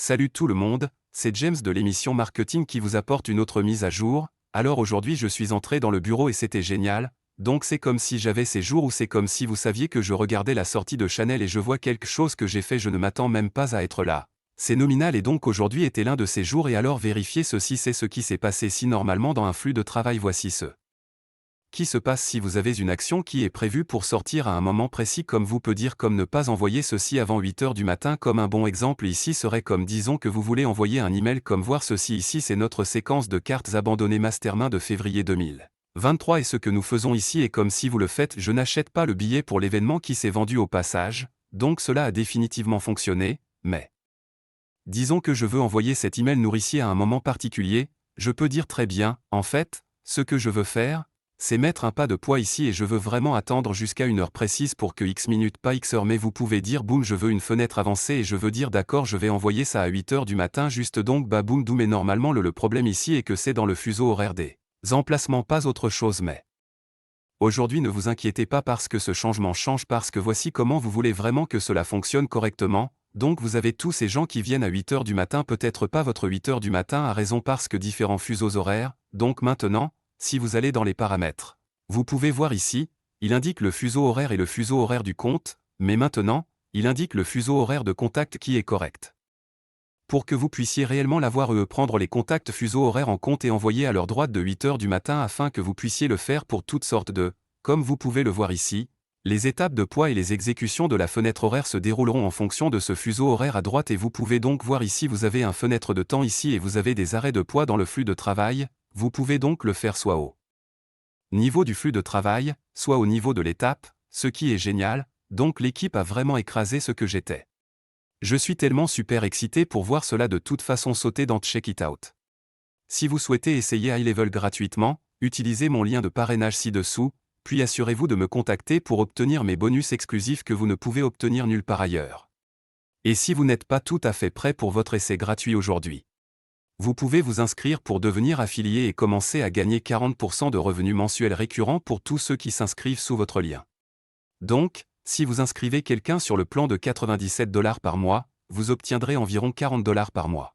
Salut tout le monde, c'est James de l'émission Marketing qui vous apporte une autre mise à jour. Alors aujourd'hui je suis entré dans le bureau et c'était génial, donc c'est comme si j'avais ces jours ou c'est comme si vous saviez que je regardais la sortie de Chanel et je vois quelque chose que j'ai fait, je ne m'attends même pas à être là. C'est nominal et donc aujourd'hui était l'un de ces jours et alors vérifier ceci, c'est ce qui s'est passé si normalement dans un flux de travail, voici ce qui se passe si vous avez une action qui est prévue pour sortir à un moment précis, comme vous peut dire comme ne pas envoyer ceci avant 8 heures du matin, comme un bon exemple ici serait comme disons que vous voulez envoyer un email comme voir ceci ici, c'est notre séquence de cartes abandonnées Mastermind de février 2023 et ce que nous faisons ici est comme si vous le faites, je n'achète pas le billet pour l'événement qui s'est vendu au passage, donc cela a définitivement fonctionné, mais disons que je veux envoyer cet email nourricier à un moment particulier, je peux dire très bien, en fait, ce que je veux faire, c'est mettre un pas de poids ici et je veux vraiment attendre jusqu'à une heure précise pour que X minutes pas X heures, mais vous pouvez dire boum, je veux une fenêtre avancée et je veux dire d'accord, je vais envoyer ça à 8 heures du matin juste donc bah boum doum, mais normalement le problème ici est que c'est dans le fuseau horaire des emplacements, pas autre chose, mais aujourd'hui ne vous inquiétez pas parce que ce changement change, parce que voici comment vous voulez vraiment que cela fonctionne correctement. Donc vous avez tous ces gens qui viennent à 8 heures du matin, peut-être pas votre 8 heures du matin à raison parce que différents fuseaux horaires, donc maintenant, si vous allez dans les paramètres, vous pouvez voir ici, il indique le fuseau horaire et le fuseau horaire du compte, mais maintenant, il indique le fuseau horaire de contact qui est correct. Pour que vous puissiez réellement l'avoir prendre les contacts fuseau horaire en compte et envoyer à leur droite de 8 heures du matin afin que vous puissiez le faire pour toutes sortes de, comme vous pouvez le voir ici, les étapes de poids et les exécutions de la fenêtre horaire se dérouleront en fonction de ce fuseau horaire à droite et vous pouvez donc voir ici vous avez un fenêtre de temps ici et vous avez des arrêts de poids dans le flux de travail, vous pouvez donc le faire soit au niveau du flux de travail, soit au niveau de l'étape, ce qui est génial, donc l'équipe a vraiment écrasé ce que j'étais. Je suis tellement super excité pour voir cela, de toute façon sauter dans Check It Out. Si vous souhaitez essayer High Level gratuitement, utilisez mon lien de parrainage ci-dessous, puis assurez-vous de me contacter pour obtenir mes bonus exclusifs que vous ne pouvez obtenir nulle part ailleurs. Et si vous n'êtes pas tout à fait prêt pour votre essai gratuit aujourd'hui, vous pouvez vous inscrire pour devenir affilié et commencer à gagner 40% de revenus mensuels récurrents pour tous ceux qui s'inscrivent sous votre lien. Donc, si vous inscrivez quelqu'un sur le plan de 97 $ par mois, vous obtiendrez environ 40 $ par mois.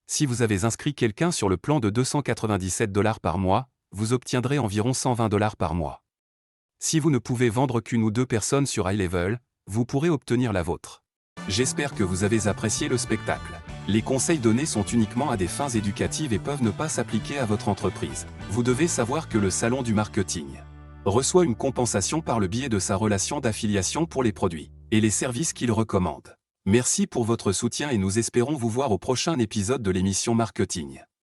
Si vous avez inscrit quelqu'un sur le plan de 297 $ par mois, vous obtiendrez environ 120 $ par mois. Si vous ne pouvez vendre qu'une ou deux personnes sur High Level, vous pourrez obtenir la vôtre. J'espère que vous avez apprécié le spectacle. Les conseils donnés sont uniquement à des fins éducatives et peuvent ne pas s'appliquer à votre entreprise. Vous devez savoir que le salon du marketing reçoit une compensation par le biais de sa relation d'affiliation pour les produits et les services qu'il recommande. Merci pour votre soutien et nous espérons vous voir au prochain épisode de l'émission Marketing.